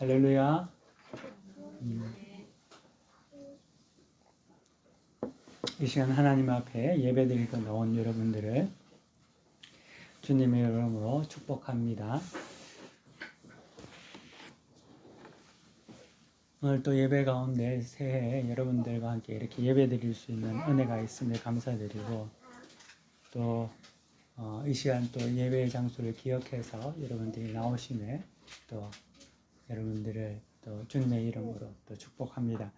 할렐루야. 이 시간 하나님 앞에 예배드리고 나온 여러분들을 주님의 이름으로 축복합니다. 오늘 또 예배 가운데 새해 여러분들과 함께 이렇게 예배드릴 수 있는 은혜가 있음에 감사드리고 또 이 시간 또 예배의 장소를 기억해서 여러분들이 나오심에 또 여러분들을 또 주님의 이름으로 또 축복합니다.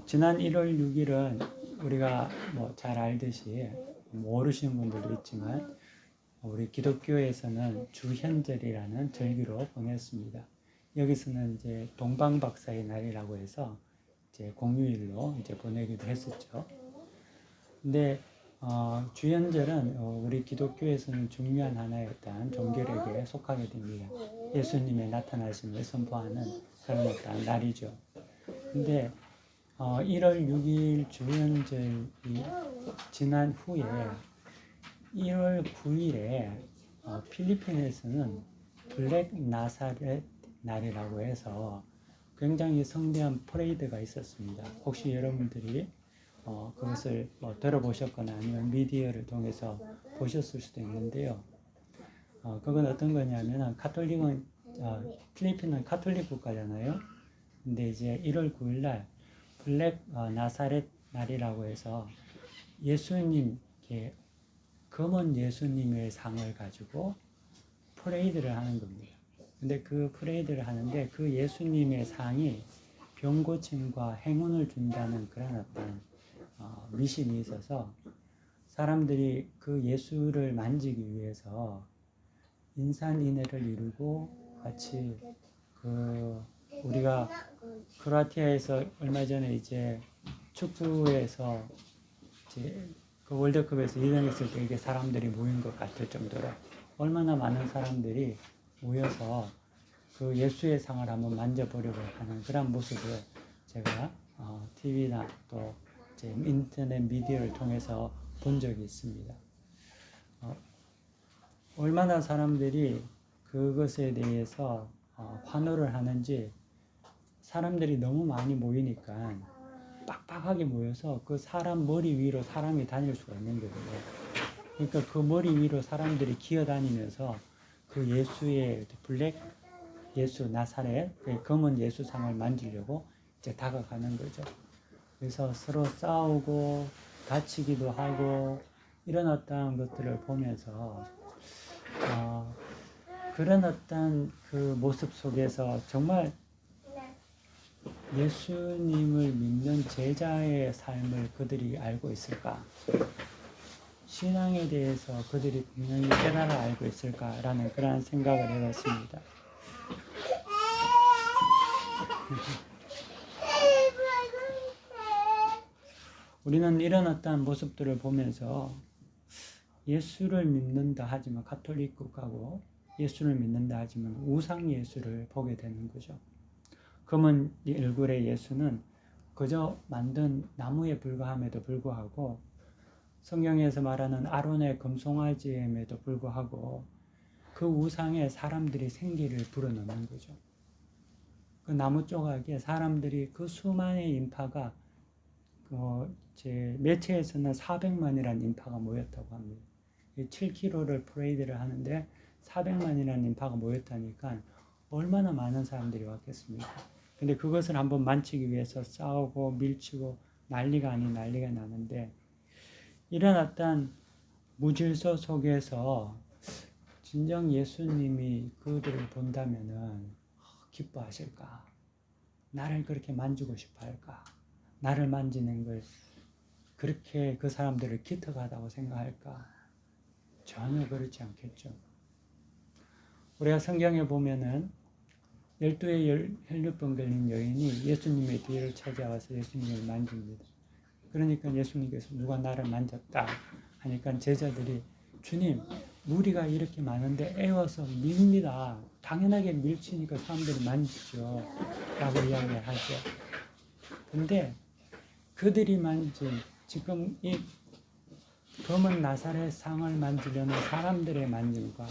지난 1월 6일은 우리가 잘 알듯이 모르시는 분들도 있지만 우리 기독교에서는 주현절이라는 절기로 보냈습니다. 여기서는 이제 동방박사의 날이라고 해서 이제 공휴일로 이제 보내기도 했었죠. 근데 주현절은 우리 기독교에서는 중요한 하나의 어떤 종교력에 속하게 됩니다. 예수님의 나타나심을 선포하는 그런 어떤 날이죠. 근데 1월 6일 주현절이 지난 후에 1월 9일에 필리핀에서는 블랙 나사렛 날이라고 해서 굉장히 성대한 퍼레이드가 있었습니다. 혹시 여러분들이 그것을 들어보셨거나 아니면 미디어를 통해서 보셨을 수도 있는데요. 그건 어떤 거냐면 필리핀은 카톨릭 국가잖아요. 근데 이제 1월 9일 날 블랙 나사렛 날이라고 해서 검은 예수님의 상을 가지고 퍼레이드를 하는 겁니다. 근데 그 퍼레이드를 하는데 그 예수님의 상이 병고침과 행운을 준다는 그런 어떤 미신이 있어서 사람들이 그 예수를 만지기 위해서 인산인해를 이루고 같이 우리가 크로아티아에서 얼마 전에 이제 축구에서 이제 그 월드컵에서 2등했을 때 이게 사람들이 모인 것 같을 정도로 얼마나 많은 사람들이 모여서 그 예수의 상을 한번 만져보려고 하는 그런 모습을 제가 TV나 또 인터넷 미디어를 통해서 본 적이 있습니다. 얼마나 사람들이 그것에 대해서 환호를 하는지 사람들이 너무 많이 모이니까 빡빡하게 모여서 그 사람 머리 위로 사람이 다닐 수가 있는 거예요. 그러니까 그 머리 위로 사람들이 기어다니면서 그 예수의 블랙 예수 나사렛 검은 예수상을 만지려고 이제 다가가는 거죠. 그래서 서로 싸우고 다치기도 하고 이런 어떤 것들을 보면서 그런 어떤 그 모습 속에서 정말 예수님을 믿는 제자의 삶을 그들이 알고 있을까? 신앙에 대해서 그들이 분명히 깨달아 알고 있을까라는 그런 생각을 해봤습니다. 우리는 이런 어떤 모습들을 보면서 예수를 믿는다 하지만 가톨릭 국가고 예수를 믿는다 하지만 우상 예수를 보게 되는 거죠. 검은 얼굴의 예수는 그저 만든 나무에 불과함에도 불구하고 성경에서 말하는 아론의 금송아지임에도 불구하고 그 우상에 사람들이 생기를 불어넣는 거죠. 그 나무 조각에 사람들이 그 수많은 인파가 제 매체에서는 400만이라는 인파가 모였다고 합니다. 7km를 프레이드를 하는데 400만이라는 인파가 모였다니까 얼마나 많은 사람들이 왔겠습니까? 근데 그것을 한번 만지기 위해서 싸우고 밀치고 난리가 아닌 난리가 나는데 이런 어떤 무질서 속에서 진정 예수님이 그들을 본다면은 기뻐하실까? 나를 그렇게 만지고 싶어 할까? 나를 만지는 걸 그렇게 그 사람들을 기특하다고 생각할까? 전혀 그렇지 않겠죠. 우리가 성경에 보면은 12의 혈류병 걸린 여인이 예수님의 뒤를 찾아와서 예수님을 만집니다. 그러니까 예수님께서 누가 나를 만졌다 하니까 제자들이 주님 무리가 이렇게 많은데 애워서 밀니다. 당연하게 밀치니까 사람들이 만지죠. 라고 이야기하죠. 근데 그들이 만진 지금 이 검은 나사렛 상을 만지려는 사람들의 만짐과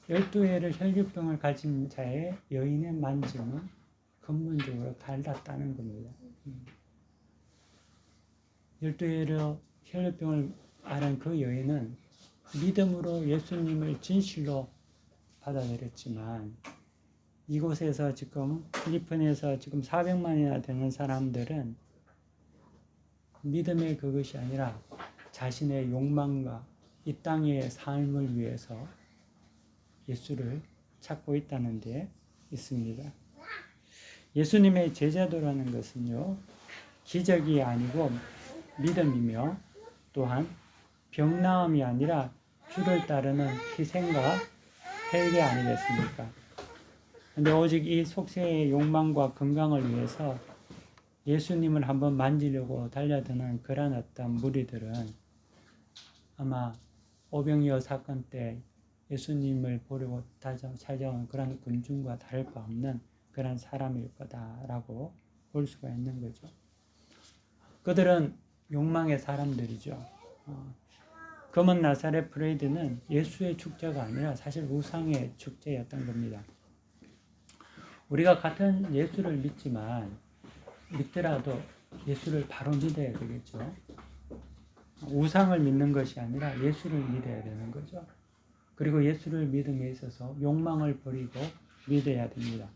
12회를 혈류병을 가진 자의 여인의 만짐은 근본적으로 달랐다는 겁니다. 12회로 혈류병을 앓은 그 여인은 믿음으로 예수님을 진실로 받아들였지만 이곳에서 지금 필리핀에서 지금 400만이나 되는 사람들은 믿음의 그것이 아니라 자신의 욕망과 이 땅의 삶을 위해서 예수를 찾고 있다는 데 있습니다. 예수님의 제자도라는 것은요, 기적이 아니고 믿음이며 또한 병나음이 아니라 주를 따르는 희생과 회개 아니겠습니까? 근데 오직 이 속세의 욕망과 건강을 위해서 예수님을 한번 만지려고 달려드는 그런 어떤 무리들은 아마 오병이어 사건 때 예수님을 보려고 찾아온 그런 군중과 다를 바 없는 그런 사람일 거다라고 볼 수가 있는 거죠. 그들은 욕망의 사람들이죠. 검은 나사렛 프레이드는 예수의 축제가 아니라 사실 우상의 축제였던 겁니다. 우리가 같은 예수를 믿더라도 예수를 바로 믿어야 되겠죠. 우상을 믿는 것이 아니라 예수를 믿어야 되는 거죠. 그리고 예수를 믿음에 있어서 욕망을 버리고 믿어야 됩니다.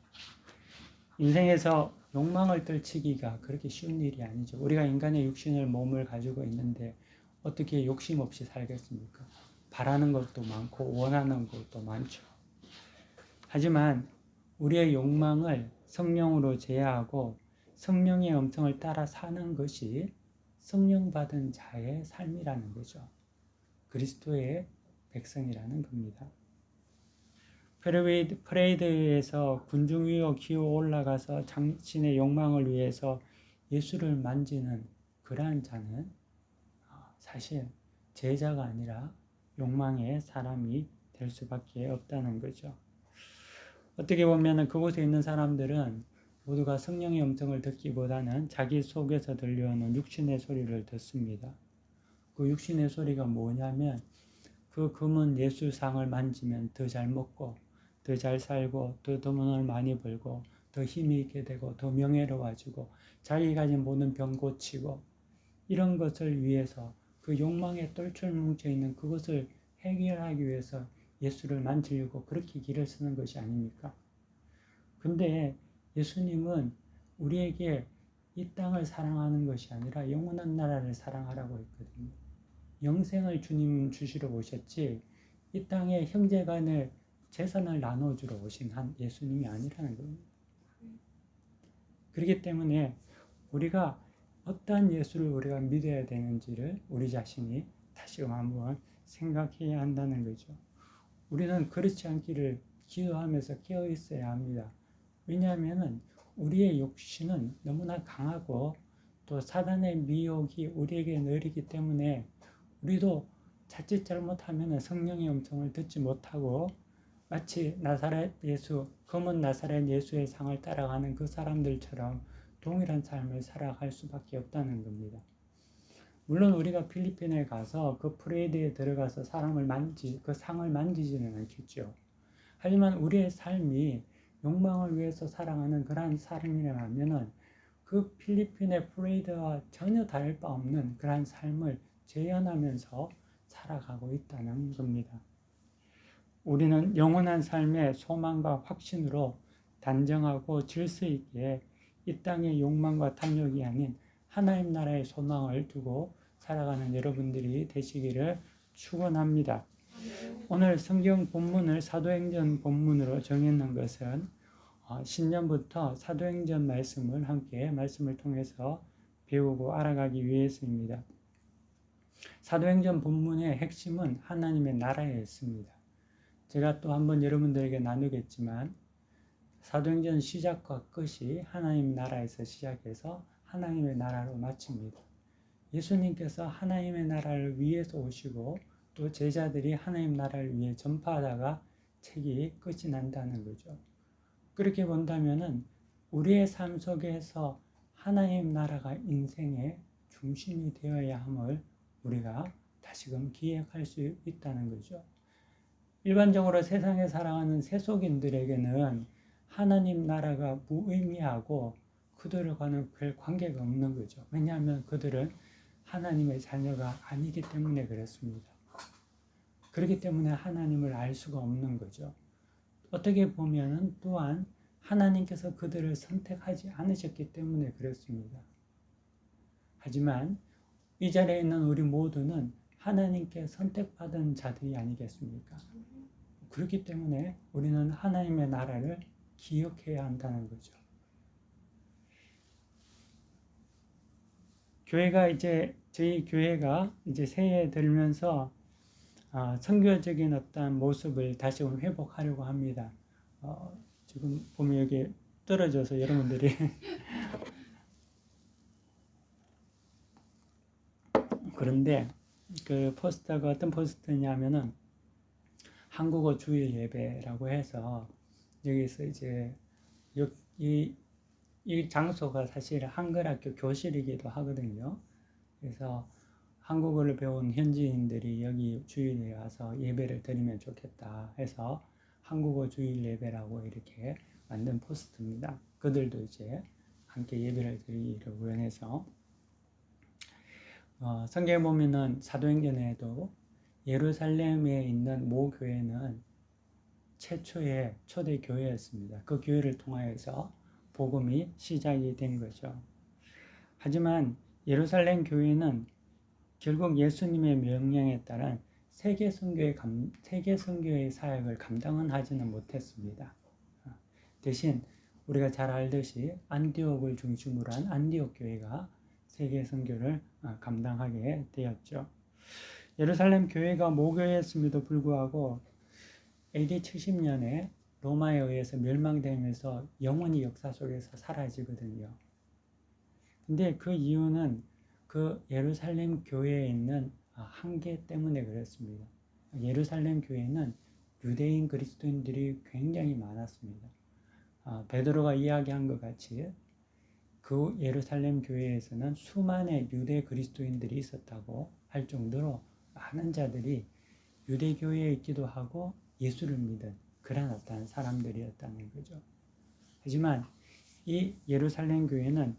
인생에서 욕망을 떨치기가 그렇게 쉬운 일이 아니죠. 우리가 인간의 육신을 몸을 가지고 있는데 어떻게 욕심 없이 살겠습니까? 바라는 것도 많고 원하는 것도 많죠. 하지만 우리의 욕망을 성령으로 제어하고 성령의 음성을 따라 사는 것이 성령 받은 자의 삶이라는 거죠. 그리스도의 백성이라는 겁니다. 프레이드에서 군중 위로 기어 올라가서 자신의 욕망을 위해서 예수를 만지는 그러한 자는 사실 제자가 아니라 욕망의 사람이 될 수밖에 없다는 거죠. 어떻게 보면 그곳에 있는 사람들은 모두가 성령의 음성을 듣기보다는 자기 속에서 들려오는 육신의 소리를 듣습니다. 그 육신의 소리가 뭐냐면 그 금은 예수상을 만지면 더 잘 먹고 더 잘 살고 더 돈을 많이 벌고 더 힘이 있게 되고 더 명예로워지고 자기 가진 모든 병 고치고 이런 것을 위해서 그 욕망에 똘똘 뭉쳐있는 그것을 해결하기 위해서 예수를 만지려고 그렇게 길을 쓰는 것이 아닙니까? 근데 예수님은 우리에게 이 땅을 사랑하는 것이 아니라 영원한 나라를 사랑하라고 했거든요. 영생을 주님 주시러 오셨지 이 땅에 형제간의 재산을 나눠주러 오신 한 예수님이 아니라는 겁니다. 그렇기 때문에 우리가 어떠한 예수를 우리가 믿어야 되는지를 우리 자신이 다시 한번 생각해야 한다는 거죠. 우리는 그렇지 않기를 기도하면서 깨어 있어야 합니다. 왜냐하면 우리의 욕심은 너무나 강하고 또 사단의 미혹이 우리에게 느리기 때문에 우리도 자칫 잘못하면 성령의 음성을 듣지 못하고 마치 나사렛 예수, 검은 나사렛 예수의 상을 따라가는 그 사람들처럼 동일한 삶을 살아갈 수밖에 없다는 겁니다. 물론 우리가 필리핀에 가서 그 프레이드에 들어가서 그 상을 만지지는 않겠죠. 하지만 우리의 삶이 욕망을 위해서 살아가는 그러한 삶이라면 그 필리핀의 프레이드와 전혀 다를 바 없는 그러한 삶을 재현하면서 살아가고 있다는 겁니다. 우리는 영원한 삶의 소망과 확신으로 단정하고 질서 있게 이 땅의 욕망과 탐욕이 아닌 하나님 나라의 소망을 두고 살아가는 여러분들이 되시기를 축원합니다. 오늘 성경 본문을 사도행전 본문으로 정했는 것은 신년부터 사도행전 말씀을 함께 말씀을 통해서 배우고 알아가기 위해서입니다. 사도행전 본문의 핵심은 하나님의 나라에 있습니다. 제가 또 한번 여러분들에게 나누겠지만 사도행전 시작과 끝이 하나님 나라에서 시작해서 하나님의 나라로 마칩니다. 예수님께서 하나님의 나라를 위해서 오시고 또 제자들이 하나님 나라를 위해 전파하다가 책이 끝이 난다는 거죠. 그렇게 본다면은 우리의 삶 속에서 하나님 나라가 인생의 중심이 되어야 함을 우리가 다시금 기억할 수 있다는 거죠. 일반적으로 세상에 살아가는 세속인들에게는 하나님 나라가 무의미하고 그들과는 별 관계가 없는 거죠. 왜냐하면 그들은 하나님의 자녀가 아니기 때문에 그렇습니다. 그렇기 때문에 하나님을 알 수가 없는 거죠. 어떻게 보면 또한 하나님께서 그들을 선택하지 않으셨기 때문에 그렇습니다. 하지만 이 자리에 있는 우리 모두는 하나님께 선택받은 자들이 아니겠습니까? 그렇기 때문에 우리는 하나님의 나라를 기억해야 한다는 거죠. 저희 교회가 이제 새해에 들면서 선교적인 어떤 모습을 다시 회복하려고 합니다. 지금 보면 여기 떨어져서 여러분들이 그런데 그 포스터가 어떤 포스터냐면은 한국어 주일 예배라고 해서 여기서 이제 이 장소가 사실 한글학교 교실이기도 하거든요. 그래서 한국어를 배운 현지인들이 여기 주일에 와서 예배를 드리면 좋겠다 해서 한국어 주일 예배라고 이렇게 만든 포스트입니다. 그들도 이제 함께 예배를 드리려고 해서 성경에 보면은 사도행전에도 예루살렘에 있는 모 교회는 최초의 초대 교회였습니다. 그 교회를 통하여서 복음이 시작이 된 거죠. 하지만 예루살렘 교회는 결국 예수님의 명령에 따라 세계 선교의 사역을 감당은 하지는 못했습니다. 대신 우리가 잘 알듯이 안디옥을 중심으로 한 안디옥 교회가 세계 선교를 감당하게 되었죠. 예루살렘 교회가 모교회였음에도 불구하고 AD 70년에 로마에 의해서 멸망되면서 영원히 역사 속에서 사라지거든요. 근데 그 이유는 그 예루살렘 교회에 있는 한계 때문에 그렇습니다. 예루살렘 교회는 유대인 그리스도인들이 굉장히 많았습니다. 베드로가 이야기한 것 같이 그 예루살렘 교회에서는 수많은 유대 그리스도인들이 있었다고 할 정도로 많은 자들이 유대 교회에 있기도 하고 예수를 믿은 그런 어떤 사람들이었다는 거죠. 하지만 이 예루살렘 교회는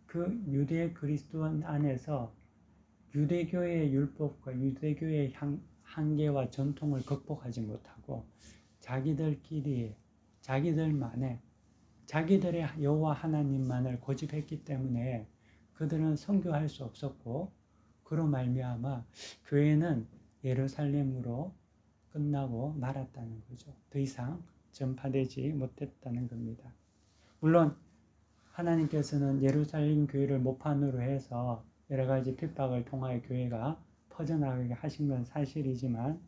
그 유대 그리스도인 안에서 유대교의 율법과 유대교의 한계와 전통을 극복하지 못하고 자기들끼리 자기들만의 자기들의 여호와 하나님만을 고집했기 때문에 그들은 선교할 수 없었고 그로 말미암아 교회는 예루살렘으로 끝나고 말았다는 거죠. 더 이상 전파되지 못했다는 겁니다. 물론 하나님께서는 예루살렘 교회를 모판으로 해서 여러 가지 핍박을 통하여 교회가 퍼져나가게 하신 건 사실이지만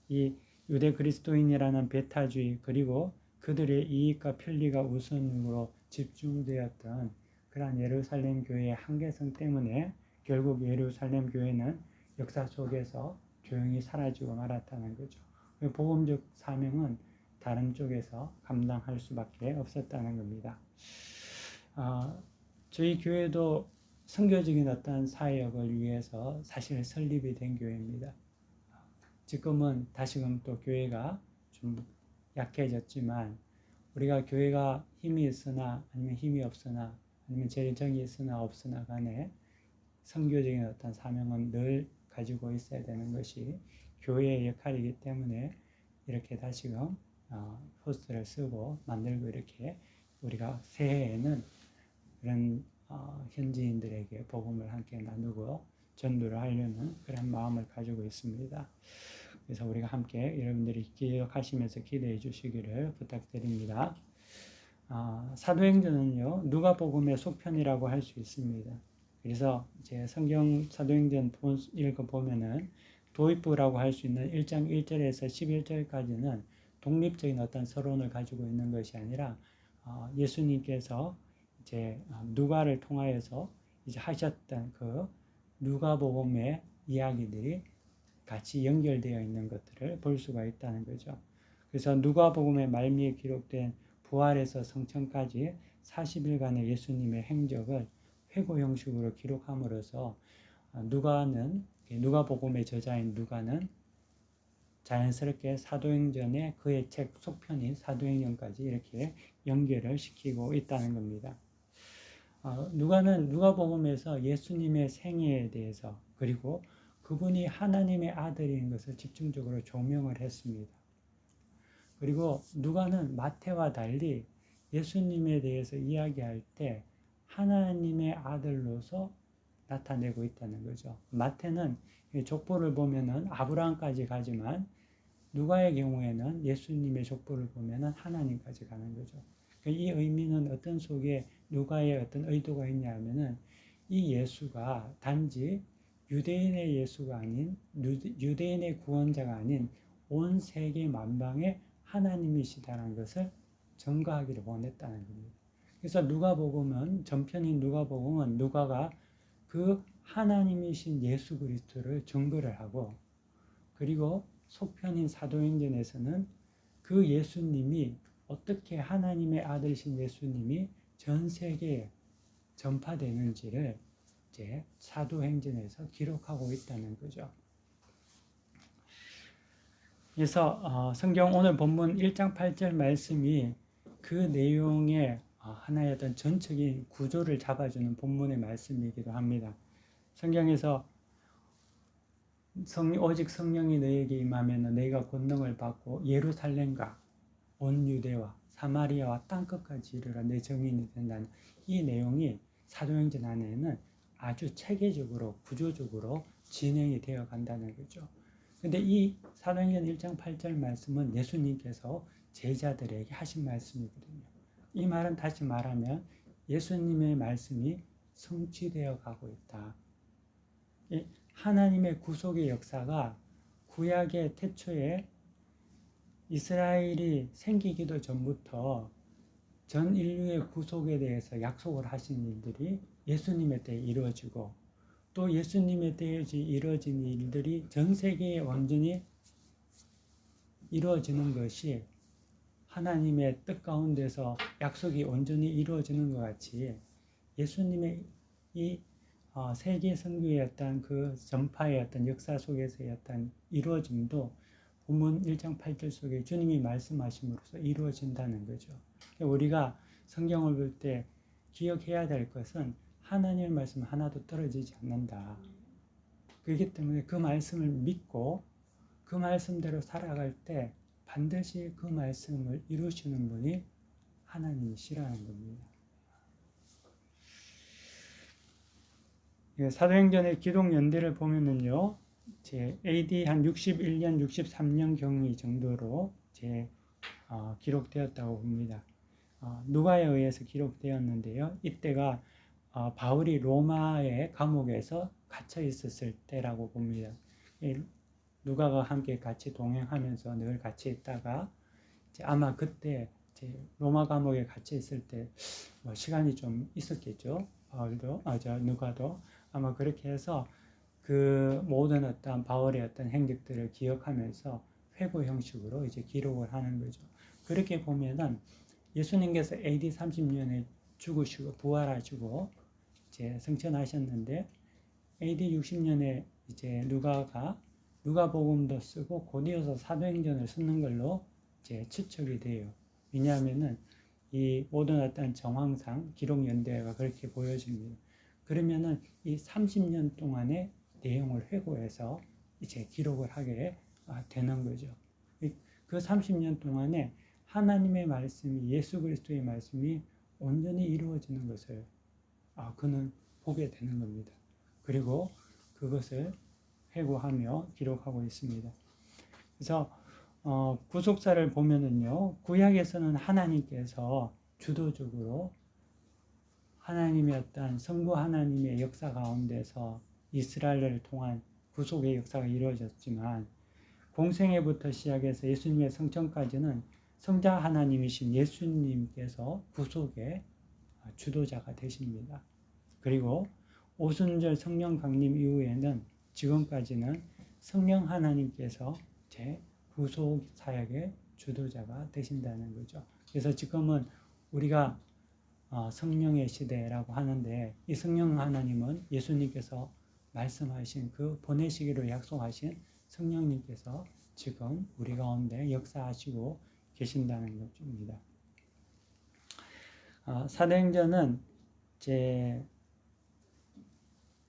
이 유대 그리스도인이라는 배타주의 그리고 그들의 이익과 편리가 우선으로 집중되었던 그러한 예루살렘 교회의 한계성 때문에 결국 예루살렘 교회는 역사 속에서 조용히 사라지고 말았다는 거죠. 복음적 사명은 다른 쪽에서 감당할 수밖에 없었다는 겁니다. 저희 교회도 선교적인 어떤 사역을 위해서 사실 설립이 된 교회입니다. 지금은 다시금 또 교회가 좀 약해졌지만 우리가 교회가 힘이 있으나 아니면 힘이 없으나 아니면 재정이 있으나 없으나 간에 선교적인 어떤 사명은 늘 가지고 있어야 되는 것이 교회의 역할이기 때문에 이렇게 다시금 포스터를 쓰고 만들고 이렇게 우리가 새해에는 그런 현지인들에게 복음을 함께 나누고 전도를 하려는 그런 마음을 가지고 있습니다. 그래서 우리가 함께 여러분들이 기억하시면서 기도해 주시기를 부탁드립니다. 사도행전은요 누가복음의 속편이라고 할 수 있습니다. 그래서 제 성경 사도행전 읽어보면은 도입부라고 할 수 있는 1장 1절에서 11절까지는 독립적인 어떤 서론을 가지고 있는 것이 아니라 예수님께서 이제 누가를 통하여서 이제 하셨던 그 누가복음의 이야기들이 같이 연결되어 있는 것들을 볼 수가 있다는 거죠. 그래서 누가복음의 말미에 기록된 부활에서 성천까지 40일간의 예수님의 행적을 회고 형식으로 기록함으로써 누가복음의 저자인 누가는 자연스럽게 사도행전에 그의 책 속편인 사도행전까지 이렇게 연결을 시키고 있다는 겁니다. 누가복음에서 예수님의 생애에 대해서 그리고 그분이 하나님의 아들인 것을 집중적으로 조명을 했습니다. 그리고 누가는 마태와 달리 예수님에 대해서 이야기할 때 하나님의 아들로서 나타내고 있다는 거죠. 마태는 족보를 보면은 아브라함까지 가지만 누가의 경우에는 예수님의 족보를 보면은 하나님까지 가는 거죠. 이 의미는 어떤 속에 누가의 어떤 의도가 있냐 하면은 이 예수가 단지 유대인의 예수가 아닌 유대인의 구원자가 아닌 온 세계 만방의 하나님이시다는 것을 증거하기를 원했다는 겁니다. 그래서 누가복음은 전편인 누가복음은 누가가 그 하나님이신 예수 그리스도를 증거를 하고 그리고 속편인 사도행전에서는 그 예수님이 어떻게 하나님의 아들이신 예수님이 전 세계에 전파되는지를 이제 사도행전에서 기록하고 있다는 거죠. 그래서 성경 오늘 본문 1장 8절 말씀이 그 내용의 하나의 어떤 전적인 구조를 잡아주는 본문의 말씀이기도 합니다. 성경에서 오직 성령이 너에게 임하면 너희가 권능을 받고 예루살렘과 온 유대와 사마리아와 땅끝까지 이르러 내 증인이 된다는 이 내용이 사도행전 안에는 아주 체계적으로 구조적으로 진행이 되어 간다는 거죠. 근데 이 사도행전 1장 8절 말씀은 예수님께서 제자들에게 하신 말씀이거든요. 이 말은 다시 말하면 예수님의 말씀이 성취되어 가고 있다. 하나님의 구속의 역사가 구약의 태초에 이스라엘이 생기기도 전부터 전 인류의 구속에 대해서 약속을 하신 일들이 예수님의 때에 이루어지고 또 예수님의 때에 이루어진 일들이 전 세계에 완전히 이루어지는 것이 하나님의 뜻 가운데서 약속이 온전히 이루어지는 것 같이 예수님의 이 세계 선교의 어떤 그 전파의 어떤 역사 속에서의 어떤 이루어짐도 본문 1장 8절 속에 주님이 말씀하심으로써 이루어진다는 거죠. 우리가 성경을 볼 때 기억해야 될 것은 하나님의 말씀 하나도 떨어지지 않는다. 그렇기 때문에 그 말씀을 믿고 그 말씀대로 살아갈 때 반드시 그 말씀을 이루시는 분이 하나님이시라는 겁니다. 사도행전의 기독 연대를 보면은요, 제 AD 한 61년, 63년 경위 정도로 기록되었다고 봅니다. 누가에 의해서 기록되었는데요. 이때가 바울이 로마의 감옥에서 갇혀 있었을 때라고 봅니다. 누가가 함께 같이 동행하면서 늘 같이 있다가 아마 그때 로마 감옥에 갇혀 있을 때 시간이 좀 있었겠죠. 바울도, 누가도 아마 그렇게 해서 그 모든 어떤 바울의 어떤 행적들을 기억하면서 회고 형식으로 이제 기록을 하는 거죠. 그렇게 보면은 예수님께서 AD 30년에 죽으시고 부활하시고 이제 승천하셨는데 AD 60년에 이제 누가복음도 쓰고 곧이어서 사도행전을 쓰는 걸로 이제 추측이 돼요. 왜냐하면은 이 모든 어떤 정황상 기록 연대가 그렇게 보여집니다. 그러면은 이 30년 동안의 내용을 회고해서 이제 기록을 하게 되는 거죠. 그 30년 동안에 하나님의 말씀이 예수 그리스도의 말씀이 온전히 이루어지는 것을 그는 보게 되는 겁니다. 그리고 그것을 회고하며 기록하고 있습니다. 그래서 구속사를 보면은요, 구약에서는 하나님께서 주도적으로 하나님의 어떤 성부 하나님의 역사 가운데서 이스라엘을 통한 구속의 역사가 이루어졌지만 공생애부터 시작해서 예수님의 성천까지는 성자 하나님이신 예수님께서 구속의 주도자가 되십니다. 그리고 오순절 성령 강림 이후에는 지금까지는 성령 하나님께서 제 구속 사역의 주도자가 되신다는 거죠. 그래서 지금은 우리가 성령의 시대라고 하는데 이 성령 하나님은 예수님께서 말씀하신 그 보내시기로 약속하신 성령님께서 지금 우리 가운데 역사하시고 계신다는 것입니다. 사도행전은 제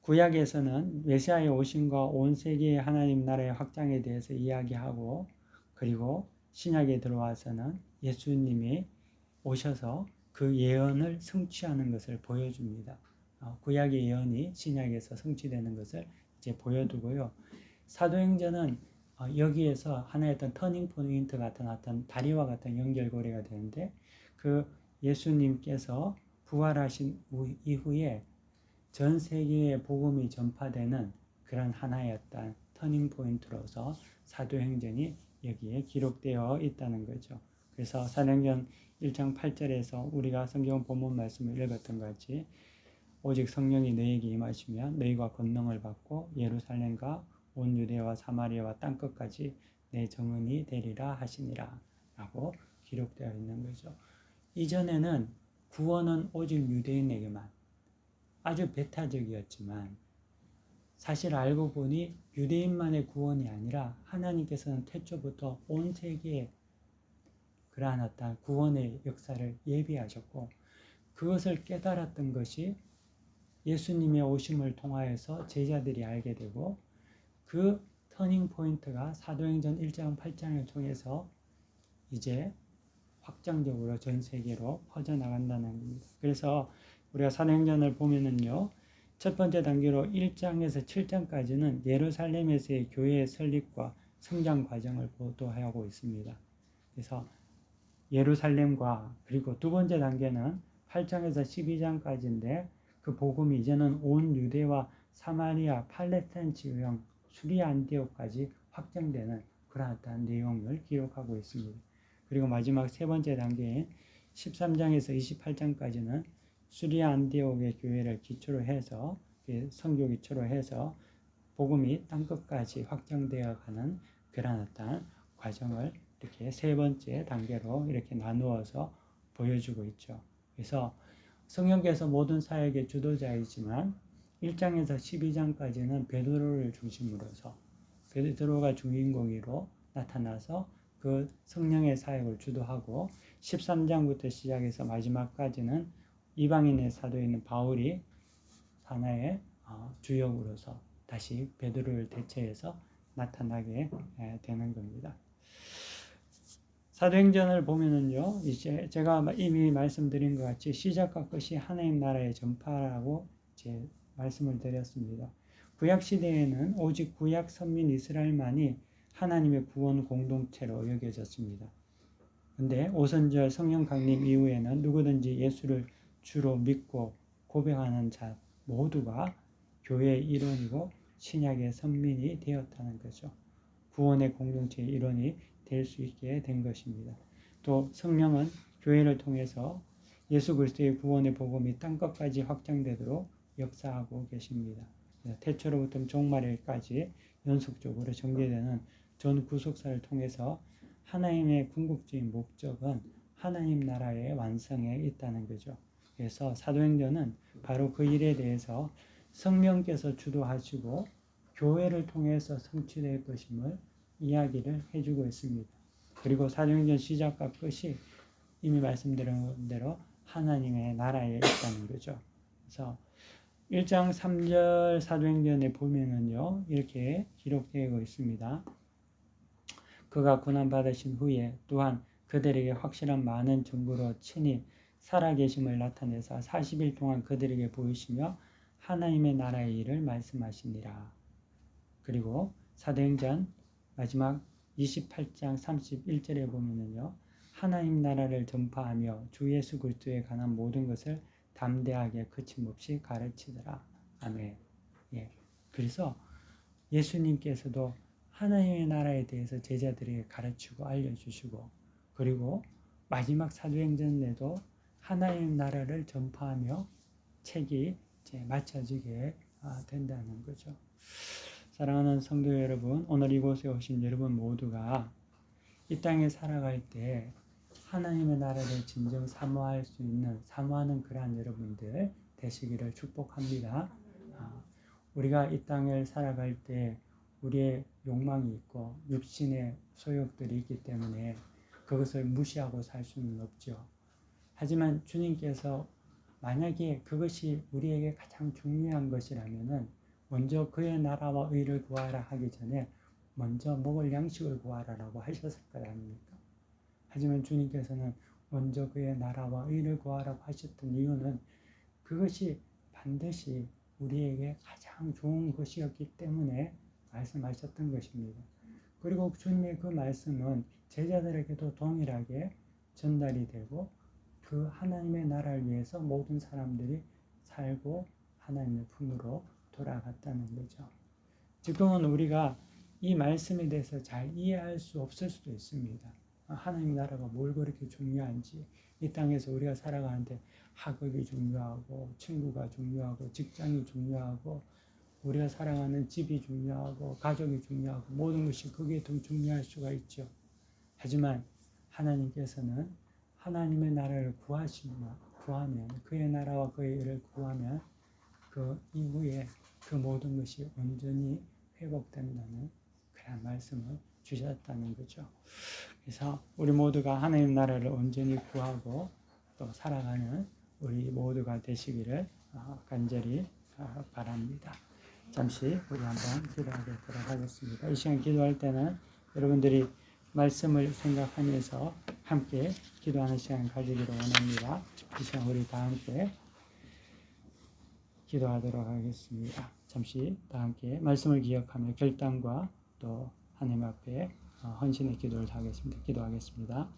구약에서는 메시아의 오심과 온 세계의 하나님 나라의 확장에 대해서 이야기하고, 그리고 신약에 들어와서는 예수님이 오셔서 그 예언을 성취하는 것을 보여줍니다. 구약의 예언이 신약에서 성취되는 것을 이제 보여두고요. 사도행전은 여기에서 하나의 어떤 터닝 포인트 같은 어떤 다리와 같은 연결고리가 되는데, 그 예수님께서 부활하신 이후에 전 세계에 복음이 전파되는 그런 하나의 어떤 터닝 포인트로서 사도행전이 여기에 기록되어 있다는 거죠. 그래서 사도행전 1장 8절에서 우리가 성경 본문 말씀을 읽었던 것 같이 오직 성령이 너희에게 임하시면 너희가 권능을 받고 예루살렘과 온 유대와 사마리아와 땅끝까지 내 증언이 되리라 하시니라 라고 기록되어 있는 거죠. 이전에는 구원은 오직 유대인에게만, 아주 배타적이었지만 사실 알고 보니 유대인만의 구원이 아니라 하나님께서는 태초부터 온 세계에 그러한 어떤 구원의 역사를 예비하셨고, 그것을 깨달았던 것이 예수님의 오심을 통하여서 제자들이 알게 되고, 그 터닝 포인트가 사도행전 1장 8장을 통해서 이제 확장적으로 전 세계로 퍼져나간다는 겁니다. 그래서 우리가 사도행전을 보면은요, 첫 번째 단계로 1장에서 7장까지는 예루살렘에서의 교회의 설립과 성장 과정을 보도하고 있습니다. 그래서 예루살렘과, 그리고 두 번째 단계는 8장에서 12장까지인데 그 복음이 이제는 온 유대와 사마리아, 팔레스타인 지형, 수리아 안디옥까지 확장되는 그러한 내용을 기록하고 있습니다. 그리고 마지막 세 번째 단계인 13장에서 28장까지는 수리아 안디옥의 교회를 기초로 해서, 선교 기초로 해서 복음이 땅끝까지 확장되어 가는 그러한 어떤 과정을 이렇게 세 번째 단계로 이렇게 나누어서 보여주고 있죠. 그래서 성령께서 모든 사역의 주도자이지만 1장에서 12장까지는 베드로를 중심으로서 베드로가 주인공으로 나타나서 그 성령의 사역을 주도하고, 13장부터 시작해서 마지막까지는 이방인의 사도인 바울이 하나의 주역으로서 다시 베드로를 대체해서 나타나게 되는 겁니다. 사도행전을 보면은요, 이제 제가 이미 말씀드린 것 같이 시작과 끝이 하나님 나라의 전파라고 이제 말씀을 드렸습니다. 구약 시대에는 오직 구약 선민 이스라엘만이 하나님의 구원 공동체로 여겨졌습니다. 근데 오순절 성령 강림 이후에는 누구든지 예수를 주로 믿고 고백하는 자 모두가 교회의 일원이고 신약의 선민이 되었다는 거죠. 구원의 공동체의 일원이 될 수 있게 된 것입니다. 또 성령은 교회를 통해서 예수 그리스도의 구원의 복음이 땅끝까지 확장되도록 역사하고 계십니다. 태초로부터 종말일까지 연속적으로 전개되는 전 구속사를 통해서 하나님의 궁극적인 목적은 하나님 나라의 완성에 있다는 거죠. 그래서 사도행전은 바로 그 일에 대해서 성령께서 주도하시고 교회를 통해서 성취될 것임을 이야기를 해주고 있습니다. 그리고 사도행전 시작과 끝이 이미 말씀드린 대로 하나님의 나라에 있다는 거죠. 그래서 1장 3절 사도행전에 보면은요, 이렇게 기록되어 있습니다. 그가 고난받으신 후에 또한 그들에게 확실한 많은 증거로 친히 살아계심을 나타내사 40일 동안 그들에게 보이시며 하나님의 나라의 일을 말씀하시니라. 그리고 사도행전 마지막 28장 31절에 보면은요, 하나님 나라를 전파하며 주 예수 그리스도에 관한 모든 것을 담대하게 거침없이 가르치더라. 아멘. 예. 그래서 예수님께서도 하나님의 나라에 대해서 제자들에게 가르치고 알려주시고, 그리고 마지막 사도행전에도 하나님의 나라를 전파하며 책이 이제 마쳐지게 된다는 거죠. 사랑하는 성도 여러분, 오늘 이곳에 오신 여러분 모두가 이 땅에 살아갈 때 하나님의 나라를 진정 사모할 수 있는, 사모하는 그러한 여러분들 되시기를 축복합니다. 우리가 이 땅을 살아갈 때 우리의 욕망이 있고 육신의 소욕들이 있기 때문에 그것을 무시하고 살 수는 없죠. 하지만 주님께서 만약에 그것이 우리에게 가장 중요한 것이라면은 먼저 그의 나라와 의를 구하라 하기 전에 먼저 먹을 양식을 구하라라고 하셨을 거 아닙니까? 하지만 주님께서는 먼저 그의 나라와 의를 구하라고 하셨던 이유는 그것이 반드시 우리에게 가장 좋은 것이었기 때문에 말씀하셨던 것입니다. 그리고 주님의 그 말씀은 제자들에게도 동일하게 전달이 되고 그 하나님의 나라를 위해서 모든 사람들이 살고 하나님의 품으로 돌아갔다는 거죠. 지금은 우리가 이 말씀에 대해서 잘 이해할 수 없을 수도 있습니다. 하나님 나라가 뭘 그렇게 중요한지, 이 땅에서 우리가 살아가는데 학업이 중요하고 친구가 중요하고 직장이 중요하고 우리가 살아가는 집이 중요하고 가족이 중요하고 모든 것이 그게 더 중요할 수가 있죠. 하지만 하나님께서는 하나님의 나라를 구하면 그의 나라와 그의 일을 구하면 그 이후에 그 모든 것이 온전히 회복된다는 그런 말씀을 주셨다는 거죠. 그래서 우리 모두가 하나님 나라를 온전히 구하고 또 살아가는 우리 모두가 되시기를 간절히 바랍니다. 잠시 우리 한번 기도하도록 하겠습니다. 이 시간 기도할 때는 여러분들이 말씀을 생각하면서 함께 기도하는 시간 가지기를 원합니다. 이 시간 우리 다 함께 기도하도록 하겠습니다. 잠시 다 함께 말씀을 기억하며 결단과 또 하나님 앞에 헌신의 기도를 하겠습니다. 기도하겠습니다.